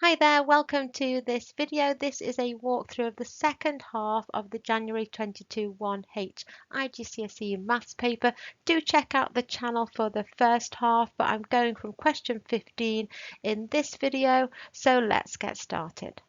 Hi there, welcome to this video. This is a walkthrough of the second half of the January 22 1H IGCSE Maths paper. Do check out the channel for the first half, but I'm going from question 15 in this video, so let's get started.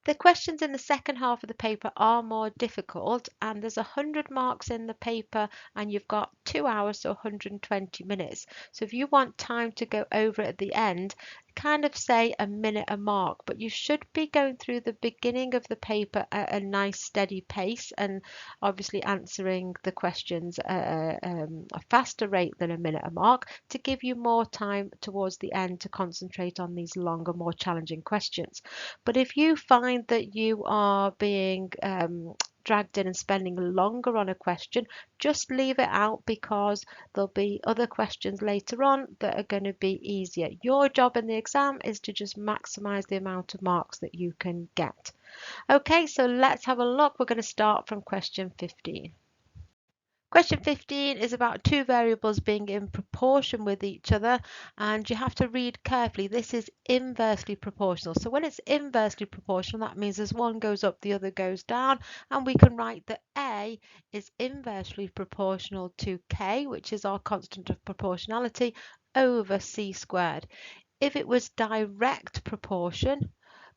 The questions in the second half of the paper are more difficult, and there's 100 marks in the paper and you've got 2 hours, so 120 minutes. So if you want time to go over at the end, kind of say a minute a mark, but you should be going through the beginning of the paper at a nice steady pace and obviously answering the questions at a faster rate than a minute a mark to give you more time towards the end to concentrate on these longer, more challenging questions. But if you find that you are being dragged in and spending longer on a question, just leave it out because there'll be other questions later on that are going to be easier. Your job in the exam is to just maximize the amount of marks that you can get. Okay, so let's have a look. We're going to start from question 15. Question 15 is about two variables being in proportion with each other, and you have to read carefully. This is inversely proportional. So when it's inversely proportional, that means as one goes up, the other goes down, and we can write that A is inversely proportional to K, which is our constant of proportionality, over C squared. If it was direct proportion,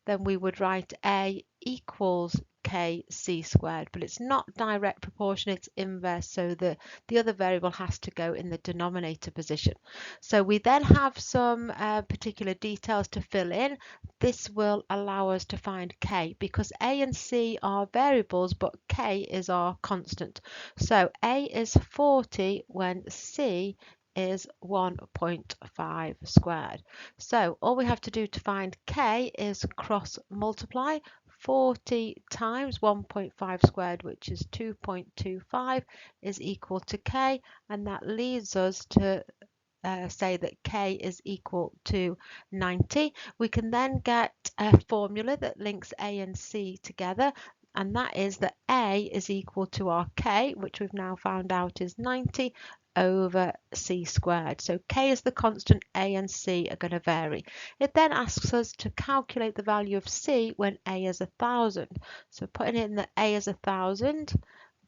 then we would write A equals KC squared, but it's not direct proportion, it's inverse, so the other variable has to go in the denominator position. So we then have some particular details to fill in. This will allow us to find K because A and C are variables, but K is our constant. So A is 40 when C is 1.5 squared. So all we have to do to find K is cross multiply 40 times 1.5 squared, which is 2.25, is equal to K, and that leads us to say that K is equal to 90. We can then get a formula that links A and C together, and that is that A is equal to our K, which we've now found out is 90 over C squared. So K is the constant, A and C are going to vary. It then asks us to calculate the value of C when A is 1,000. So putting in that A is 1,000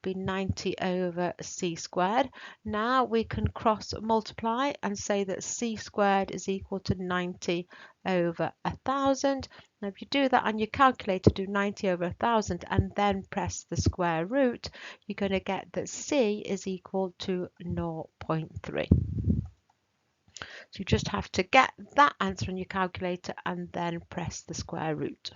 be 90 over C squared. Now we can cross multiply and say that C squared is equal to 90 over 1,000. Now if you do that on your calculator, do 90 over 1,000 and then press the square root, you're going to get that C is equal to 0.3. So you just have to get that answer on your calculator and then press the square root.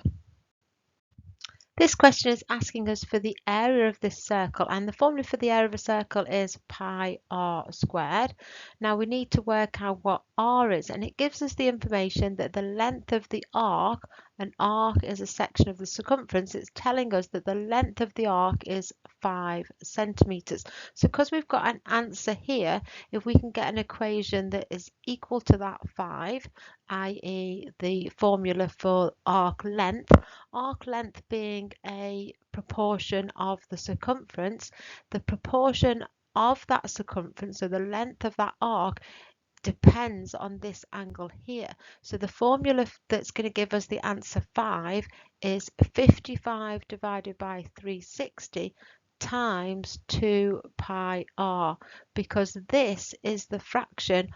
This question is asking us for the area of this circle, and the formula for the area of a circle is pi r squared. Now we need to work out what r is, and it gives us the information that the length of the arc, an arc is a section of the circumference, it's telling us that the length of the arc is 5 centimeters. So because we've got an answer here, if we can get an equation that is equal to that 5, i.e. the formula for arc length being a proportion of the circumference, the proportion of that circumference, so the length of that arc, depends on this angle here. So the formula that's going to give us the answer 5 is 55 divided by 360 times 2 pi r, because this is the fraction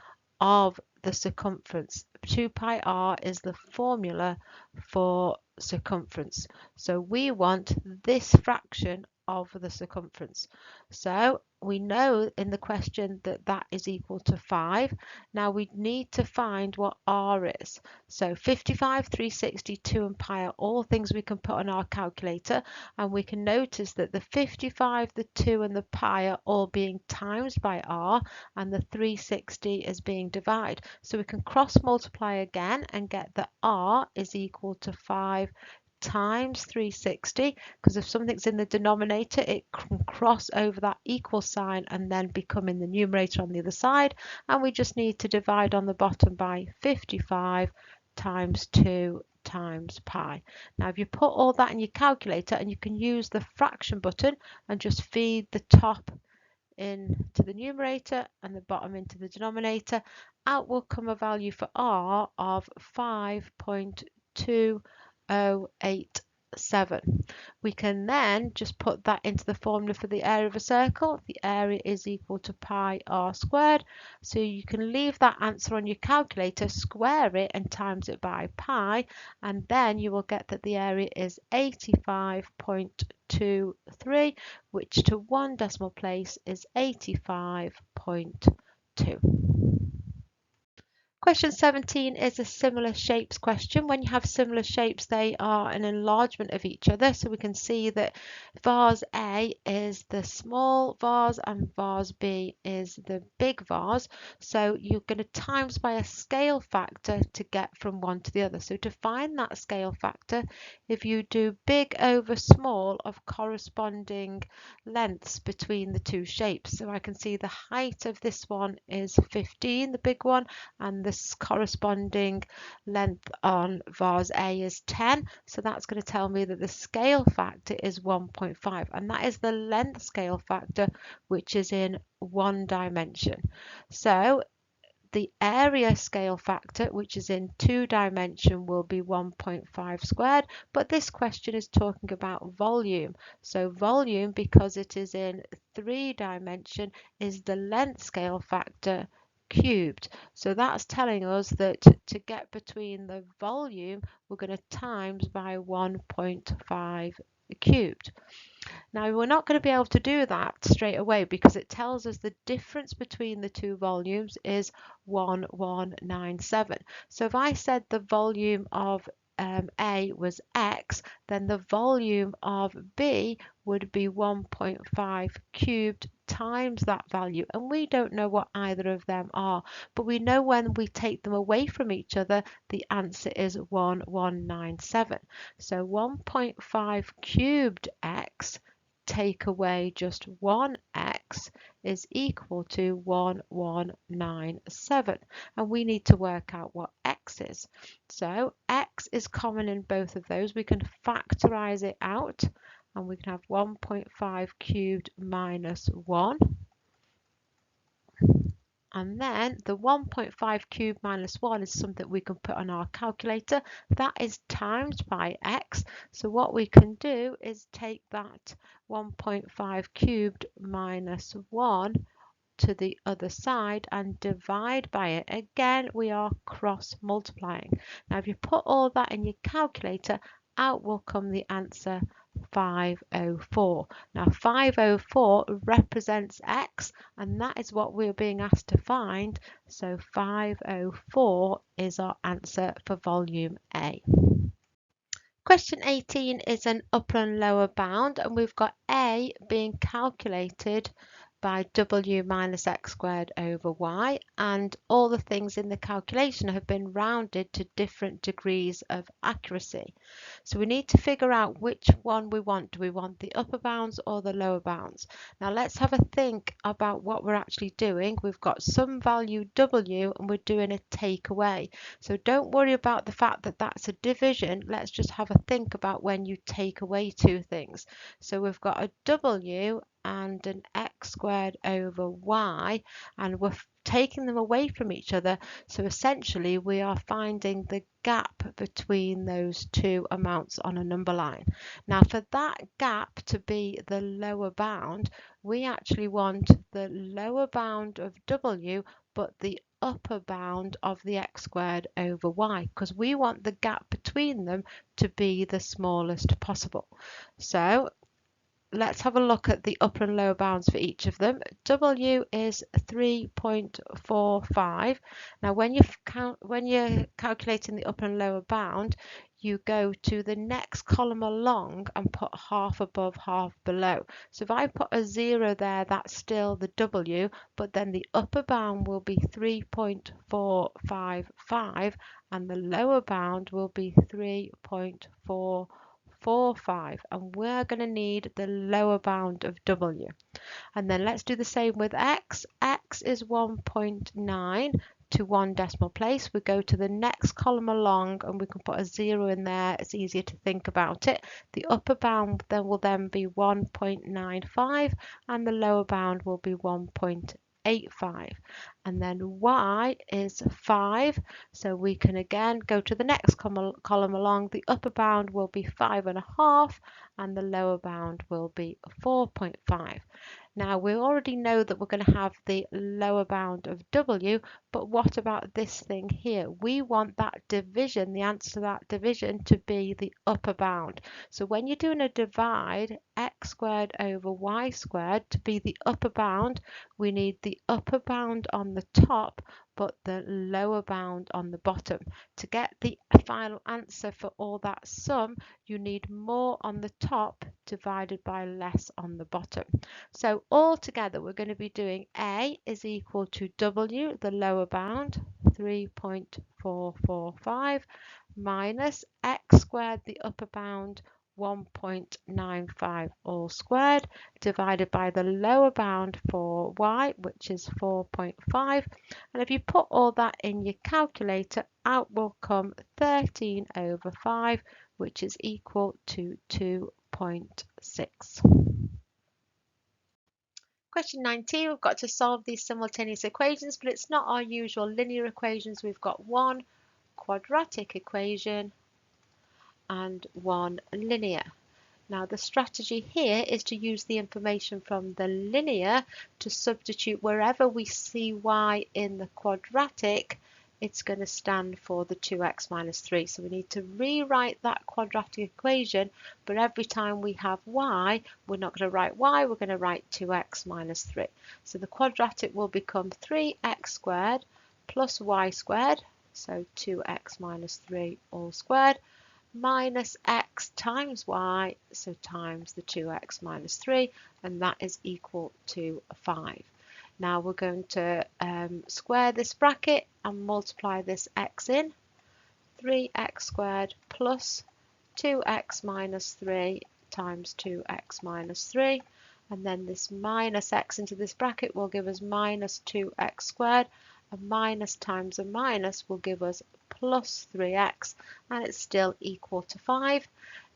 of the circumference. 2 pi r is the formula for circumference. So we want this fraction of the circumference. So we know in the question that that is equal to 5. Now we need to find what r is. So 55, 360, 2 and pi are all things we can put on our calculator, and we can notice that the 55, the 2 and the pi are all being times by r, and the 360 is being divided. So we can cross multiply again and get that r is equal to 5 times 360, because if something's in the denominator it can cross over that equal sign and then become in the numerator on the other side, and we just need to divide on the bottom by 55 times 2 times pi. Now if you put all that in your calculator, and you can use the fraction button and just feed the top into the numerator and the bottom into the denominator, out will come a value for r of 5.2087. We can then just put that into the formula for the area of a circle. The area is equal to pi r squared. So you can leave that answer on your calculator, square it and times it by pi, and then you will get that the area is 85.23, which to one decimal place is 85.2. Question 17 is a similar shapes question. When you have similar shapes, they are an enlargement of each other. So we can see that vase A is the small vase and vase B is the big vase. So you're going to times by a scale factor to get from one to the other. So to find that scale factor, if you do big over small of corresponding lengths between the two shapes. So I can see the height of this one is 15, the big one, and the corresponding length on vase A is 10. So that's going to tell me that the scale factor is 1.5, and that is the length scale factor, which is in one dimension. So the area scale factor, which is in two dimension, will be 1.5 squared, but this question is talking about volume. So volume, because it is in three dimension, is the length scale factor cubed. So that's telling us that to get between the volume, we're going to times by 1.5 cubed. Now we're not going to be able to do that straight away because it tells us the difference between the two volumes is 1197. So if I said the volume of A was X, then the volume of B would be 1.5 cubed times that value, and we don't know what either of them are, but we know when we take them away from each other, the answer is 1197. So 1.5 cubed X take away just 1x is equal to 1197, and we need to work out what x is. So x is common in both of those. We can factorize it out, and we can have 1.5 cubed minus 1. And then the 1.5 cubed minus 1 is something we can put on our calculator. That is times by x. So what we can do is take that 1.5 cubed minus 1 to the other side and divide by it. Again, we are cross multiplying. Now if you put all that in your calculator, out will come the answer 504. Now 504 represents x, and that is what we're being asked to find. So 504 is our answer for volume A. Question 18 is an upper and lower bound, and we've got A being calculated by w minus x squared over y, and all the things in the calculation have been rounded to different degrees of accuracy. So we need to figure out which one we want. Do we want the upper bounds or the lower bounds? Now let's have a think about what we're actually doing. We've got some value w and we're doing a take away. So don't worry about the fact that that's a division. Let's just have a think about when you take away two things. So we've got a w and an x squared over y, and we're taking them away from each other. So essentially we are finding the gap between those two amounts on a number line. Now for that gap to be the lower bound, we actually want the lower bound of w but the upper bound of the x squared over y, because we want the gap between them to be the smallest possible. So let's have a look at the upper and lower bounds for each of them. W is 3.45. Now when you're calculating the upper and lower bound, you go to the next column along and put half above, half below. So if I put a 0 there, that's still the W, but then the upper bound will be 3.455 and the lower bound will be 3.445, and we're going to need the lower bound of w. And then let's do the same with x. X is 1.9. to one decimal place. We go to the next column along and we can put a 0 in there. It's easier to think about it. The upper bound then will be 1.95 and the lower bound will be 1.85, and then y is 5, so we can again go to the next column along. The upper bound will be 5.5 and the lower bound will be 4.5. Now we already know that we're going to have the lower bound of w, but what about this thing here? We want that division, the answer to that division, to be the upper bound. So when you're doing a divide, x squared over y squared, to be the upper bound, we need the upper bound on the top but the lower bound on the bottom. To get the final answer for all that sum, you need more on the top divided by less on the bottom. So all together we're going to be doing A is equal to W, the lower bound, 3.445, minus x squared, the upper bound, 1.95 all squared, divided by the lower bound for y, which is 4.5. And if you put all that in your calculator, out will come 13 over 5, which is equal to 2.6. Question 19, we've got to solve these simultaneous equations, but it's not our usual linear equations. We've got one quadratic equation and one linear. Now the strategy here is to use the information from the linear to substitute wherever we see y in the quadratic, it's going to stand for the 2x minus 3. So we need to rewrite that quadratic equation, but every time we have y, we're not going to write y, we're going to write 2x minus 3. So the quadratic will become 3x squared plus y squared, so 2x minus 3 all squared, minus x times y, so times the 2x minus 3, and that is equal to 5. Now we're going to square this bracket and multiply this x in. 3x squared plus 2x minus 3 times 2x minus 3, and then this minus x into this bracket will give us minus 2x squared, and minus times a minus will give us plus 3x, and it's still equal to 5.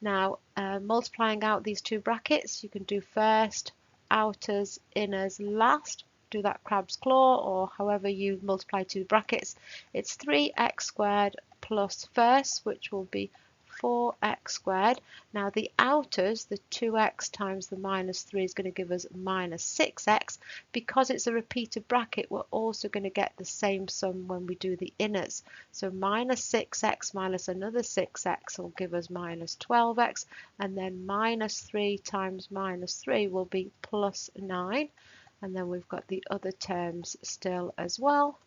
Now multiplying out these two brackets, you can do first outers, inners last. Do that crab's claw or however you multiply two brackets. It's 3x squared plus first, which will be 4x squared. Now the outers, the 2x times the minus 3 is going to give us minus 6x. Because it's a repeated bracket, we're also going to get the same sum when we do the inners. So minus 6x minus another 6x will give us minus 12x, and then minus 3 times minus 3 will be plus 9. And then we've got the other terms still as well.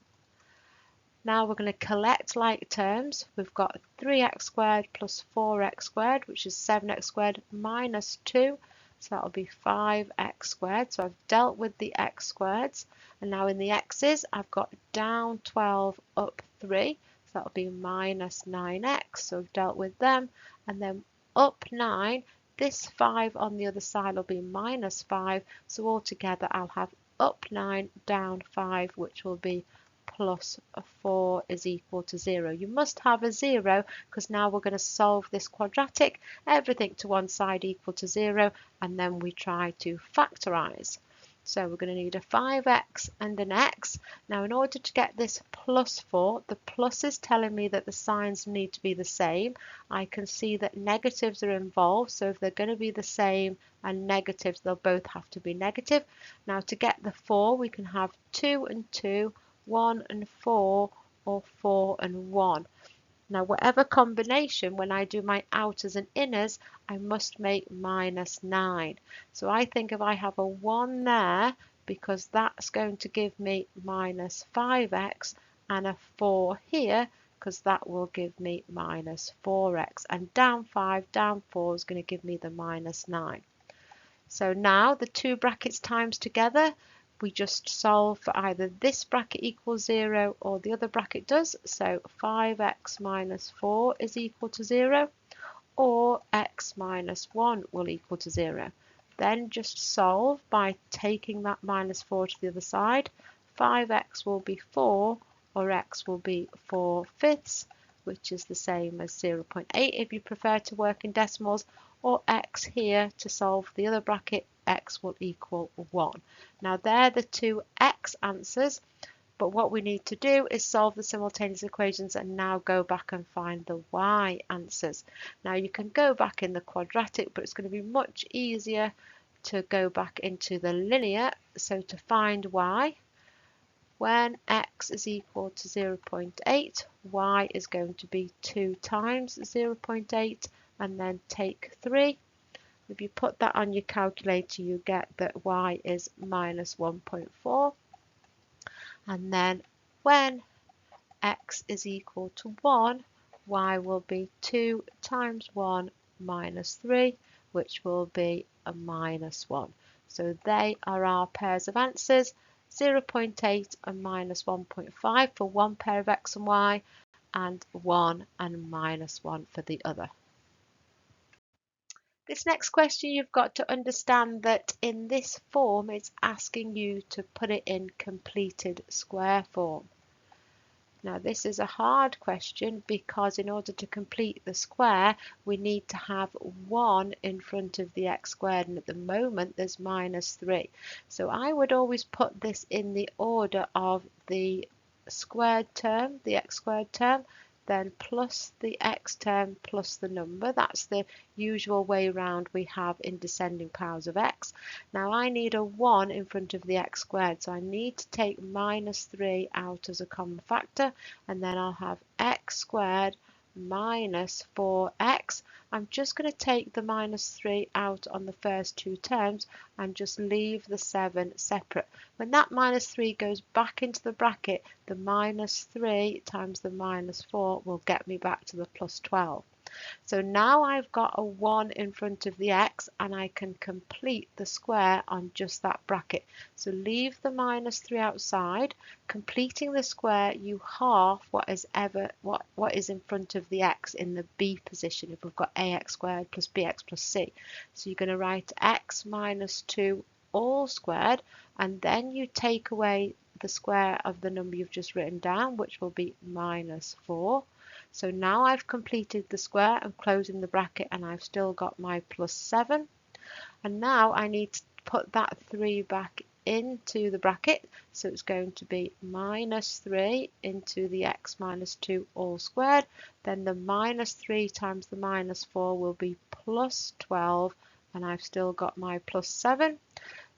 Now we're going to collect like terms. We've got 3x squared plus 4x squared, which is 7x squared minus 2. So that'll be 5x squared. So I've dealt with the x squareds. And now in the x's, I've got down 12, up 3. So that'll be minus 9x. So I've dealt with them. And then up 9. This 5 on the other side will be minus 5. So altogether, I'll have up 9, down 5, which will be plus 4 is equal to 0. You must have a 0 because now we're going to solve this quadratic, everything to one side equal to 0, and then we try to factorize. So we're going to need a 5x and an x. Now in order to get this plus 4, the plus is telling me that the signs need to be the same. I can see that negatives are involved, so if they're going to be the same and negatives, they'll both have to be negative. Now to get the 4, we can have 2 and 2, 1 and 4, or 4 and 1. Now whatever combination, when I do my outers and inners, I must make minus 9. So I think if I have a 1 there, because that's going to give me minus 5x, and a 4 here, because that will give me minus 4x. And down 5, down 4 is going to give me the minus 9. So now the two brackets times together, we just solve for either this bracket equals 0 or the other bracket does. So 5x minus 4 is equal to 0, or x minus 1 will equal to 0. Then just solve by taking that minus 4 to the other side. 5x will be 4, or x will be 4/5, which is the same as 0.8 if you prefer to work in decimals, or x here to solve the other bracket, x will equal 1. Now they're the two x answers, but what we need to do is solve the simultaneous equations and now go back and find the y answers. Now you can go back in the quadratic, but it's going to be much easier to go back into the linear. So to find y, when x is equal to 0.8, y is going to be 2 times 0.8 and then take 3. If you put that on your calculator, you get that y is minus 1.4. And then when x is equal to 1, y will be 2 times 1 minus 3, which will be a minus 1. So they are our pairs of answers, 0.8 and minus 1.5 for one pair of x and y, and 1 and minus 1 for the other. This next question, you've got to understand that in this form it's asking you to put it in completed square form. Now this is a hard question because in order to complete the square we need to have 1 in front of the x squared, and at the moment there's minus 3. So I would always put this in the order of the squared term, the x squared term, then plus the x term plus the number. That's the usual way round we have in descending powers of x. Now I need a 1 in front of the x squared, so I need to take minus 3 out as a common factor, and then I'll have x squared minus 4x. I'm just going to take the minus 3 out on the first two terms and just leave the 7 separate. When that minus 3 goes back into the bracket, the minus 3 times the minus 4 will get me back to the plus 12. So now I've got a 1 in front of the x and I can complete the square on just that bracket. So leave the minus 3 outside. Completing the square, you half what is in front of the x in the b position if we've got ax squared plus bx plus c. So you're going to write x minus 2 all squared, and then you take away the square of the number you've just written down, which will be minus 4. So now I've completed the square and closing the bracket, and I've still got my plus 7. And now I need to put that 3 back into the bracket. So it's going to be minus 3 into the x minus 2 all squared. Then the minus 3 times the minus 4 will be plus 12. And I've still got my plus 7.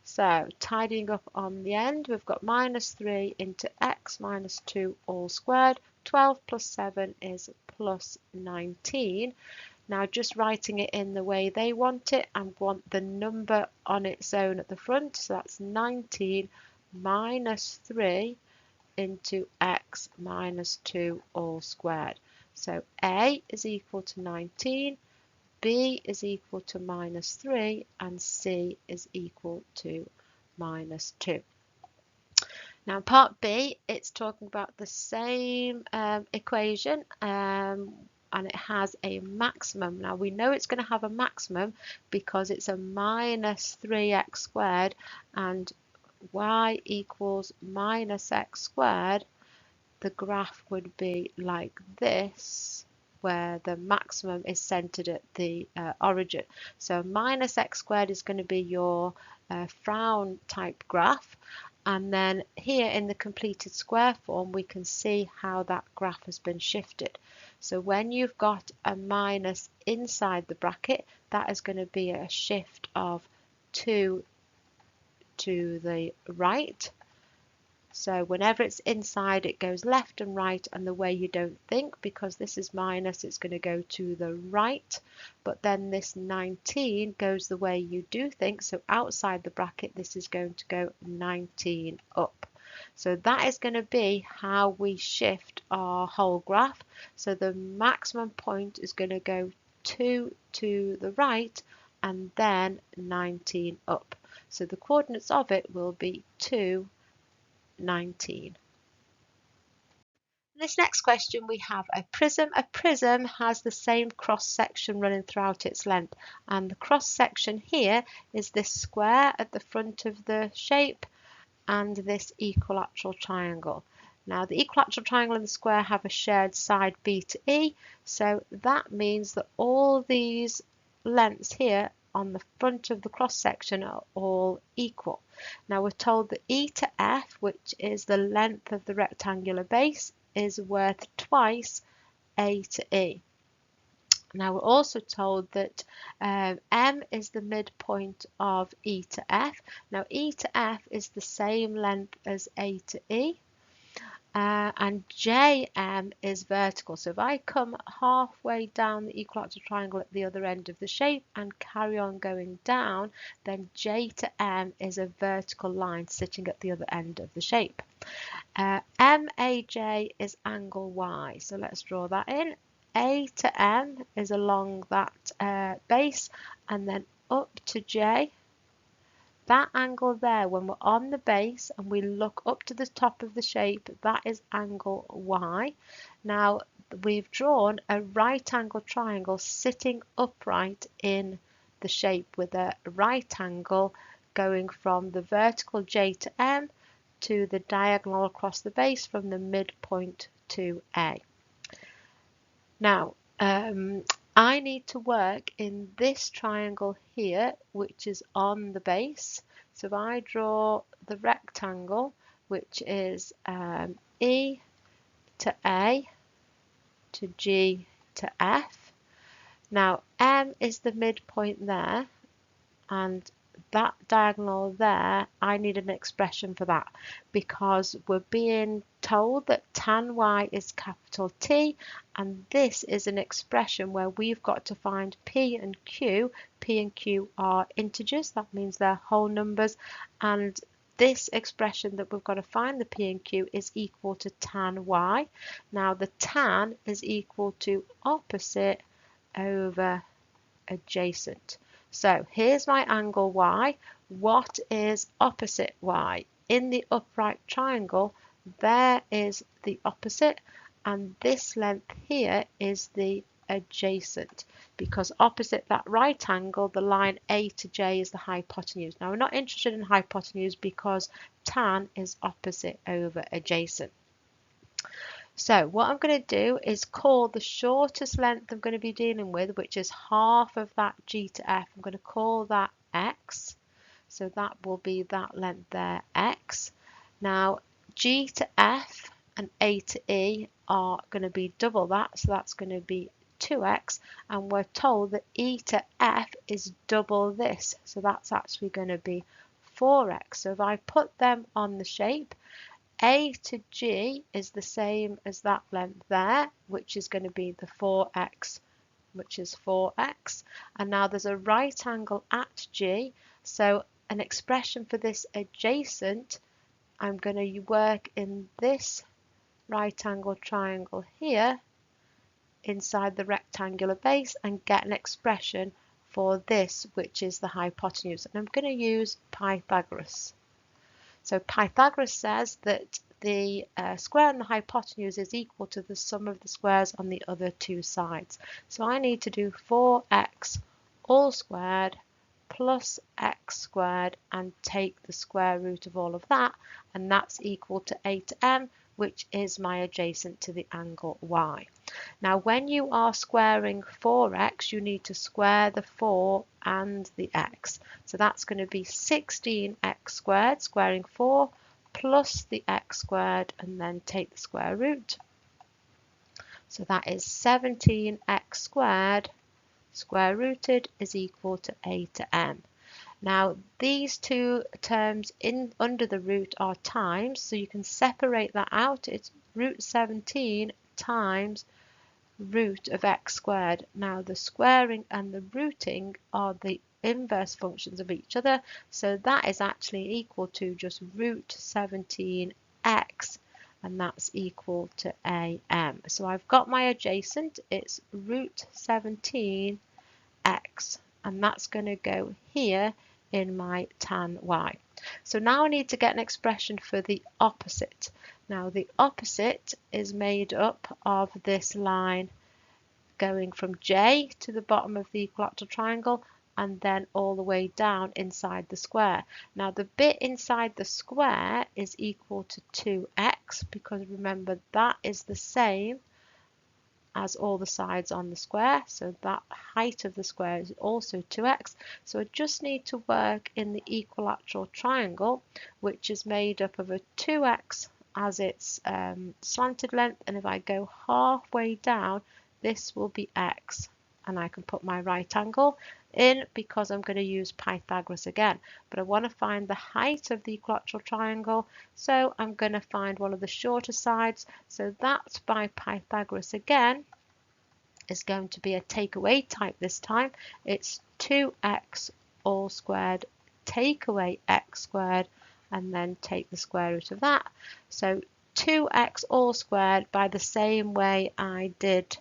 So tidying up on the end, we've got minus 3 into x minus 2 all squared. 12 plus 7 is plus 19. Now just writing it in the way they want it, and want the number on its own at the front. So that's 19 minus 3 into x minus 2 all squared. So a is equal to 19. B is equal to minus 3 and C is equal to minus 2. Now part B, it's talking about the same equation and it has a maximum. Now we know it's going to have a maximum because it's a minus 3x squared and y equals minus x squared. The graph would be like this, where the maximum is centered at the origin. So minus x squared is going to be your frown type graph. And then here in the completed square form, we can see how that graph has been shifted. So when you've got a minus inside the bracket, that is going to be a shift of 2 to the right. So whenever it's inside, it goes left and right, and the way you don't think, because this is minus, it's going to go to the right. But then this 19 goes the way you do think. So outside the bracket, this is going to go 19 up. So that is going to be how we shift our whole graph. So the maximum point is going to go 2 to the right and then 19 up. So the coordinates of it will be 2, 19. This next question, we have a prism. A prism has the same cross section running throughout its length, and the cross section here is this square at the front of the shape and this equilateral triangle. Now the equilateral triangle and the square have a shared side B to E, so that means that all these lengths here on the front of the cross section are all equal. Now we're told that E to F, which is the length of the rectangular base, is worth twice A to E. Now we're also told that M is the midpoint of E to F. Now E to F is the same length as A to E. And JM is vertical. So if I come halfway down the equilateral triangle at the other end of the shape and carry on going down, then J to M is a vertical line sitting at the other end of the shape. MAJ is angle Y. So let's draw that in. A to M is along that base, and then up to J. That angle there, when we're on the base and we look up to the top of the shape, that is angle Y. Now we've drawn a right angle triangle sitting upright in the shape with a right angle going from the vertical J to M to the diagonal across the base from the midpoint to A. Now, I need to work in this triangle here, which is on the base. So if I draw the rectangle, which is E to A to G to F. Now, M is the midpoint there, and that diagonal there, I need an expression for that, because we're being told that tan Y is capital T, and this is an expression where we've got to find P and Q. P and Q are integers, that means they're whole numbers, and this expression that we've got to find the P and Q is equal to tan Y. Now the tan is equal to opposite over adjacent. So here's my angle Y. What is opposite Y? In the upright triangle, there is the opposite, and this length here is the adjacent, because opposite that right angle, the line A to J is the hypotenuse. Now we're not interested in hypotenuse because tan is opposite over adjacent. So what I'm going to do is call the shortest length I'm going to be dealing with, which is half of that G to F. I'm going to call that X. So that will be that length there, X. Now G to F and A to E are going to be double that, so that's going to be 2x, and we're told that E to F is double this, so that's actually going to be 4x. So if I put them on the shape, A to G is the same as that length there, which is going to be the 4x, which is 4x. And now there's a right angle at G, so an expression for this adjacent, I'm going to work in this right angle triangle here inside the rectangular base and get an expression for this, which is the hypotenuse. And I'm going to use Pythagoras. So Pythagoras says that the square and the hypotenuse is equal to the sum of the squares on the other two sides. So I need to do 4x all squared plus x squared and take the square root of all of that, and that's equal to A to M, which is my adjacent to the angle Y. Now when you are squaring 4x, you need to square the 4 and the x. So that's going to be 16x squared, squaring 4, plus the x squared, and then take the square root. So that is 17x squared, square rooted, is equal to A to M. Now these two terms in under the root are times, so you can separate that out. It's root 17 times root of x squared. Now the squaring and the rooting are the inverse functions of each other, so that is actually equal to just root 17x, and that's equal to AM. So I've got my adjacent, it's root 17x, and that's going to go here in my tan Y. So now I need to get an expression for the opposite. Now the opposite is made up of this line going from J to the bottom of the equilateral triangle and then all the way down inside the square. Now the bit inside the square is equal to 2x, 2x, because remember that is the same as all the sides on the square, so that height of the square is also 2x. So I just need to work in the equilateral triangle, which is made up of a 2x as its slanted length, and if I go halfway down, this will be x, and I can put my right angle in because I'm going to use Pythagoras again. But I want to find the height of the equilateral triangle, so I'm going to find one of the shorter sides. So that by Pythagoras again is going to be a takeaway type this time. It's 2x all squared take away x squared, and then take the square root of that. So 2x all squared by the same way I did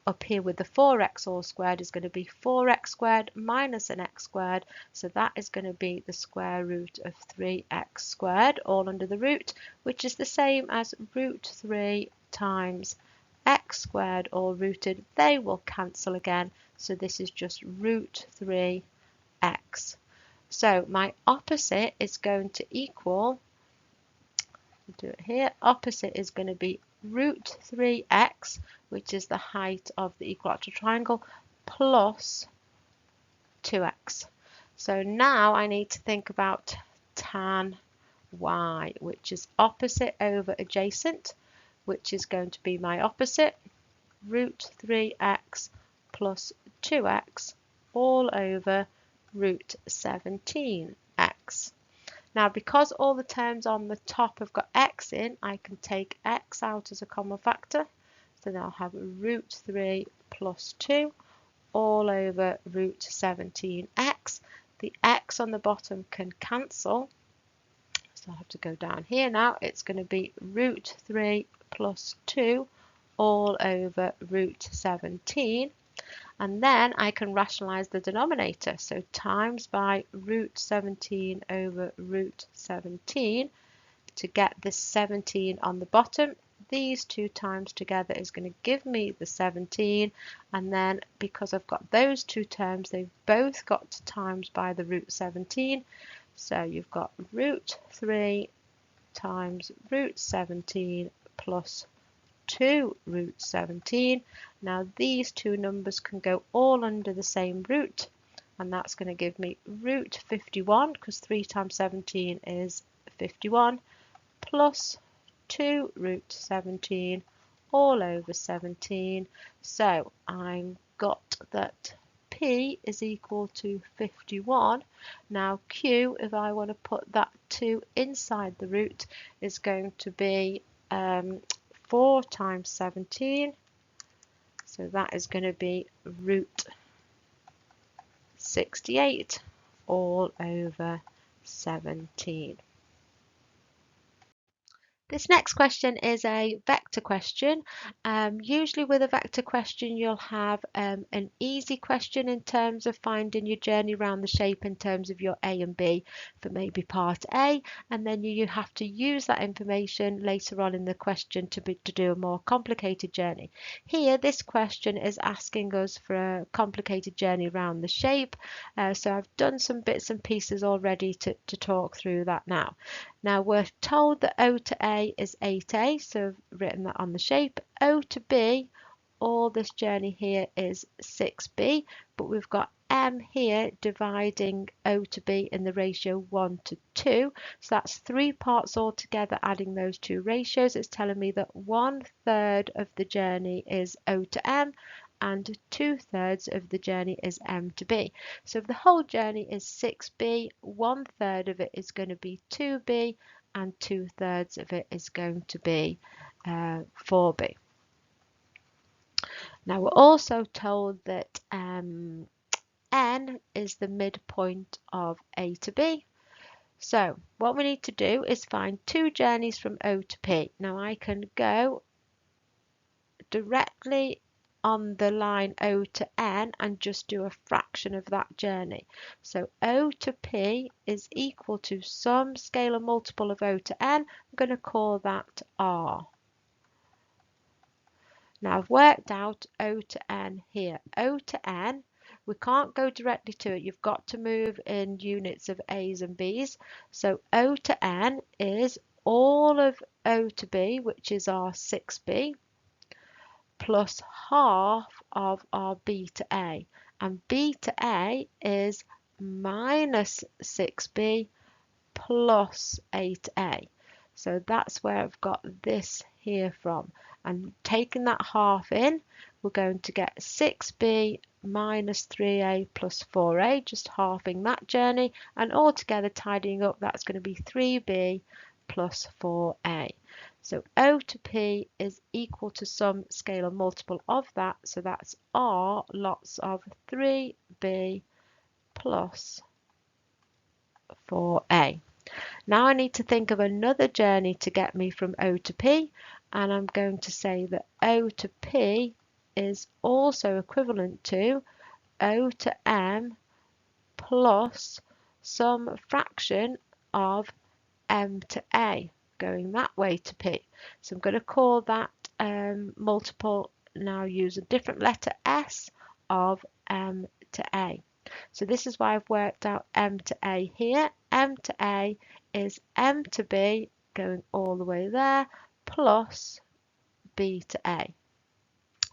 up here with the 4x all squared is going to be 4x squared minus an x squared. So that is going to be the square root of 3x squared, all under the root, which is the same as root 3 times x squared, all rooted. They will cancel again. So this is just root 3x. So my opposite is going to equal, I'll do it here, opposite is going to be root 3x, which is the height of the equilateral triangle, plus 2x. So now I need to think about tan y, which is opposite over adjacent, which is going to be my opposite, root 3x plus 2x all over root 17x. Now, because all the terms on the top have got x in, I can take x out as a common factor. So then I'll have root 3 plus 2 all over root 17x. The x on the bottom can cancel. So I have to go down here now. It's going to be root 3 plus 2 all over root 17. And then I can rationalize the denominator. So times by root 17 over root 17 to get this 17 on the bottom. These two times together is going to give me the 17. And then because I've got those two terms, they've both got to times by the root 17. So you've got root 3 times root 17 plus 2 root 17. Now these two numbers can go all under the same root, and that's going to give me root 51, because 3 times 17 is 51, plus 2 root 17 all over 17. So I've got that P is equal to 51. Now Q, if I want to put that 2 inside the root, is going to be 4 times 17, so that is going to be root 68 all over 17. This next question is a vector question. Usually with a vector question you'll have an easy question in terms of finding your journey around the shape in terms of your A and B for maybe part A, and then you have to use that information later on in the question to do a more complicated journey. Here this question is asking us for a complicated journey around the shape, so I've done some bits and pieces already to talk through that now. Now we're told that O to A is 8A, so I've written that on the shape. O to B, all this journey here is 6B, but we've got M here dividing O to B in the ratio 1 to 2. So that's 3 parts altogether, adding those two ratios. It's telling me that 1/3 of the journey is O to M, and 2/3 of the journey is M to B. So if the whole journey is 6B, 1/3 of it is going to be 2B, and 2/3 of it is going to be 4B. Now we're also told that N is the midpoint of A to B. So what we need to do is find 2 journeys from O to P. Now I can go directly on the line O to N and just do a fraction of that journey. So O to P is equal to some scalar multiple of O to N. I'm going to call that R. Now I've worked out O to N here. O to N, we can't go directly to it. You've got to move in units of A's and B's. So O to N is all of O to B, which is our 6B, plus half of our B to A. And B to A is minus 6B plus 8A. So that's where I've got this here from. And taking that half in, we're going to get 6B minus 3A plus 4A, just halving that journey. And altogether, tidying up, that's going to be 3B plus 4A. So O to P is equal to some scalar multiple of that. So that's R lots of 3B plus 4A. Now I need to think of another journey to get me from O to P, and I'm going to say that O to P is also equivalent to O to M plus some fraction of M to A, going that way to P. So I'm going to call that multiple, now use a different letter S, of M to A. So this is why I've worked out M to A here. M to A is M to B, going all the way there, plus B to A.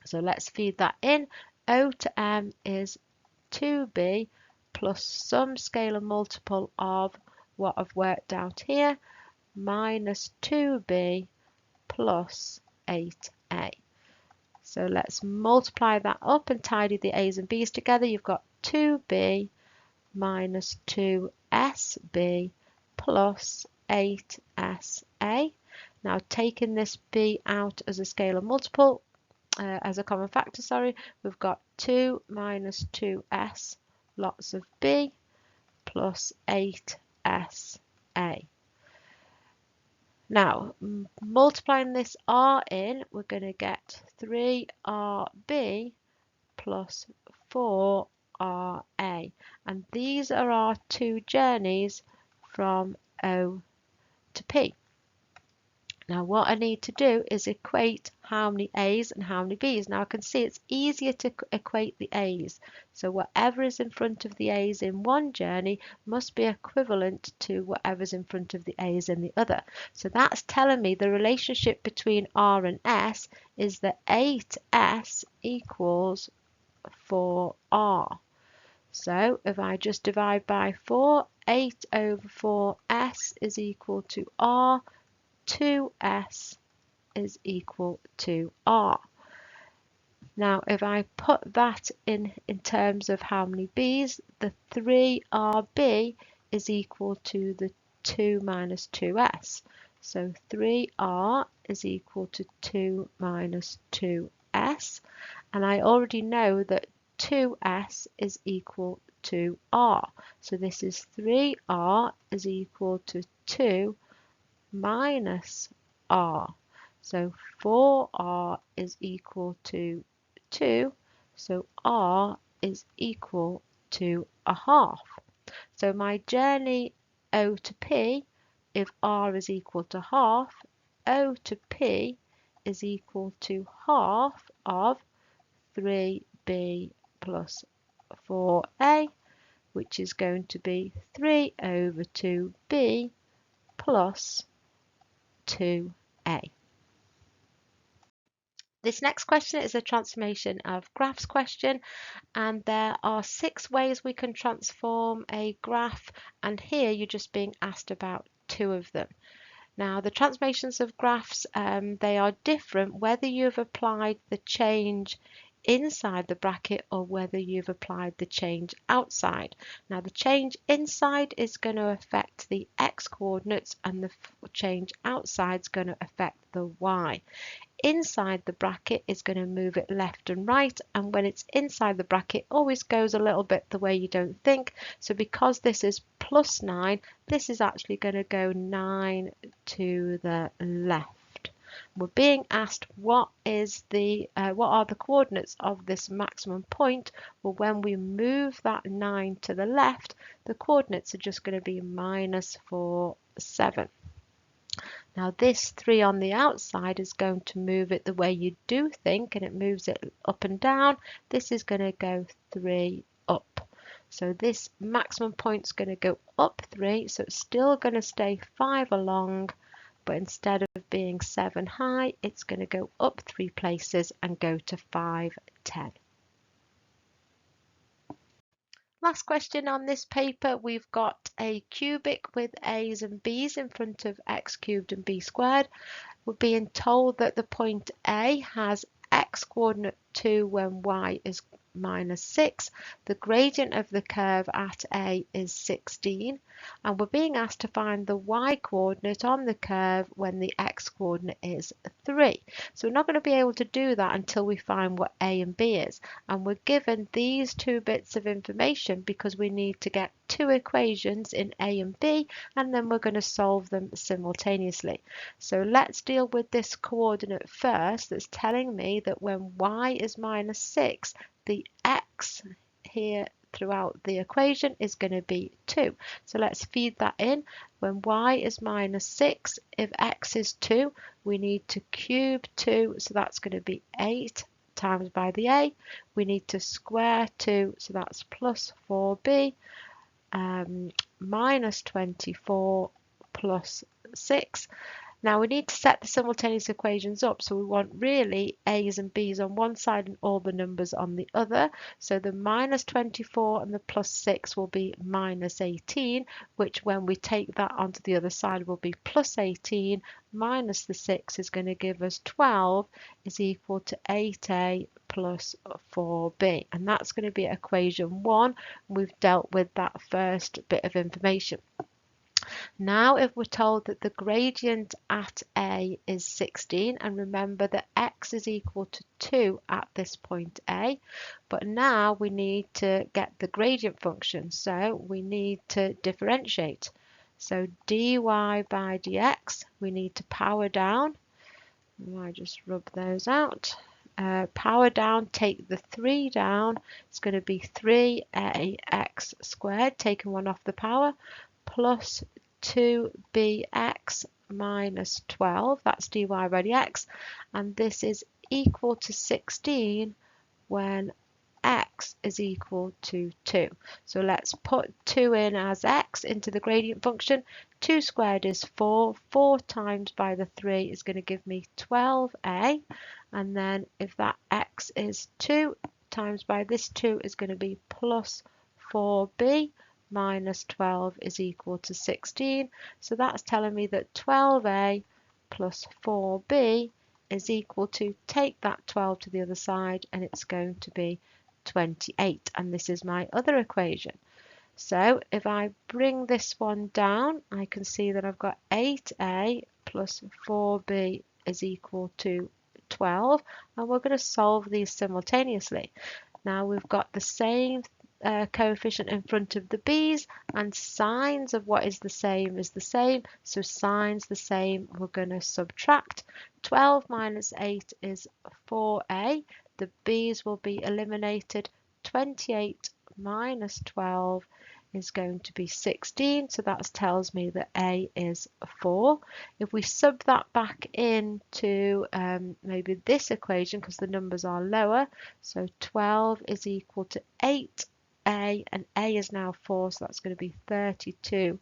So let's feed that in. O to M is 2B plus some scalar multiple of what I've worked out here, minus 2B plus 8A. So let's multiply that up and tidy the A's and B's together. You've got 2B minus 2SB plus 8SA. Now taking this B out as a scalar multiple, as a common factor, sorry, we've got 2 minus 2S lots of B plus 8SA. Now, multiplying this R in, we're going to get 3RB plus 4RA. And these are our two journeys from O to P. Now, what I need to do is equate how many A's and how many B's. Now, I can see it's easier to equate the A's. So whatever is in front of the A's in one journey must be equivalent to whatever's in front of the A's in the other. So that's telling me the relationship between R and S is that 8S equals 4R. So if I just divide by 4, 8 over 4S is equal to R. 2S is equal to R. Now if I put that in terms of how many B's, the 3RB is equal to the 2 minus 2S. So 3R is equal to 2 minus 2S. And I already know that 2S is equal to R. So this is 3R is equal to 2 minus R. So 4R is equal to 2. So R is equal to a half. So my journey O to P, if R is equal to half, O to P is equal to half of 3B plus 4A, which is going to be 3 over 2B plus 2A. This next question is a transformation of graphs question, and there are 6 ways we can transform a graph, and here you're just being asked about 2 of them. Now the transformations of graphs, they are different whether you've applied the change inside the bracket or whether you've applied the change outside. Now the change inside is going to affect the x coordinates and the change outside is going to affect the y. Inside the bracket is going to move it left and right, and when it's inside the bracket always goes a little bit the way you don't think. So because this is plus 9, this is actually going to go 9 to the left. We're being asked what are the coordinates of this maximum point. Well, when we move that 9 to the left, the coordinates are just going to be minus 4, 7. Now this 3 on the outside is going to move it the way you do think, and it moves it up and down. This is going to go 3 up. So this maximum point is going to go up 3, so it's still going to stay 5 along, but instead of being 7 high, it's going to go up 3 places and go to 5, 10. Last question on this paper, we've got a cubic with a's and b's in front of x cubed and b squared. We're being told that the point A has x coordinate 2 when y is -6. The gradient of the curve at A is 16, and we're being asked to find the y coordinate on the curve when the x coordinate is 3. So we're not going to be able to do that until we find what A and B is, and we're given these two bits of information because we need to get two equations in A and B, and then we're going to solve them simultaneously. So let's deal with this coordinate first that's telling me that when y is -6, the x here throughout the equation is going to be 2. So let's feed that in. When y is -6, if x is 2, we need to cube 2, so that's going to be 8 times by the a. We need to square 2, so that's plus 4b, minus 24 plus 6. Now we need to set the simultaneous equations up, so we want really a's and b's on one side and all the numbers on the other. So the minus 24 and the plus 6 will be minus 18, which when we take that onto the other side will be plus 18, minus the 6 is going to give us 12 is equal to 8a plus 4b. And that's going to be equation 1. We've dealt with that first bit of information. Now if we're told that the gradient at A is 16, and remember that x is equal to 2 at this point A, but now we need to get the gradient function, so we need to differentiate. So dy by dx, we need to power down. I just rub those out. Power down, take the 3 down, it's going to be 3ax squared, taking 1 off the power, plus 2bx minus 12, that's dy by dx, and this is equal to 16 when x is equal to 2. So let's put 2 in as x into the gradient function. 2 squared is 4, 4 times by the 3 is going to give me 12a, and then if that x is 2 times by this 2 is going to be plus 4b minus 12 is equal to 16. So that's telling me that 12a plus 4b is equal to, take that 12 to the other side, and it's going to be 28. And this is my other equation. So if I bring this one down, I can see that I've got 8a plus 4b is equal to 12, and we're going to solve these simultaneously. Now we've got the same coefficient in front of the b's, and signs of what is the same is the same, so signs the same, we're going to subtract. 12 minus 8 is 4a, the b's will be eliminated. 28 minus 12 is going to be 16, so that tells me that a is 4. If we sub that back into maybe this equation, because the numbers are lower, so 12 is equal to 8a, and a is now 4, so that's going to be 32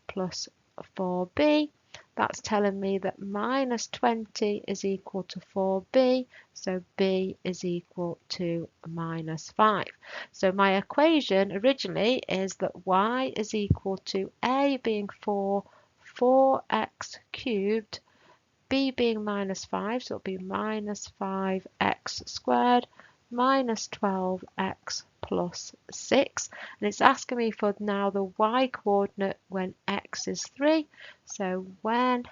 plus 4b. That's telling me that minus 20 is equal to 4b, so b is equal to minus 5. So my equation originally is that y is equal to a being 4, 4x cubed, b being minus 5, so it'll be minus 5x squared, minus 12x plus 6, and it's asking me for now the y coordinate when x is 3. So when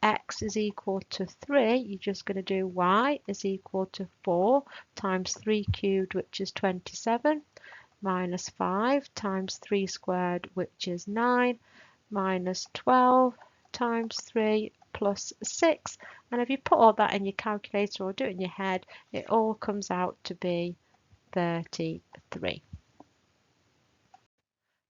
x is equal to 3, you're just going to do y is equal to 4 times 3 cubed, which is 27, minus 5 times 3 squared, which is 9, minus 12 times 3 plus 6, and if you put all that in your calculator or do it in your head, it all comes out to be 33.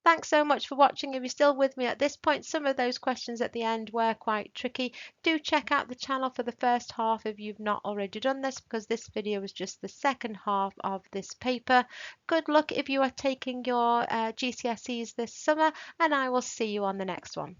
Thanks so much for watching. If you're still with me at this point, some of those questions at the end were quite tricky. Do check out the channel for the first half if you've not already done this, because this video is just the second half of this paper. Good luck if you are taking your GCSEs this summer, and I will see you on the next one.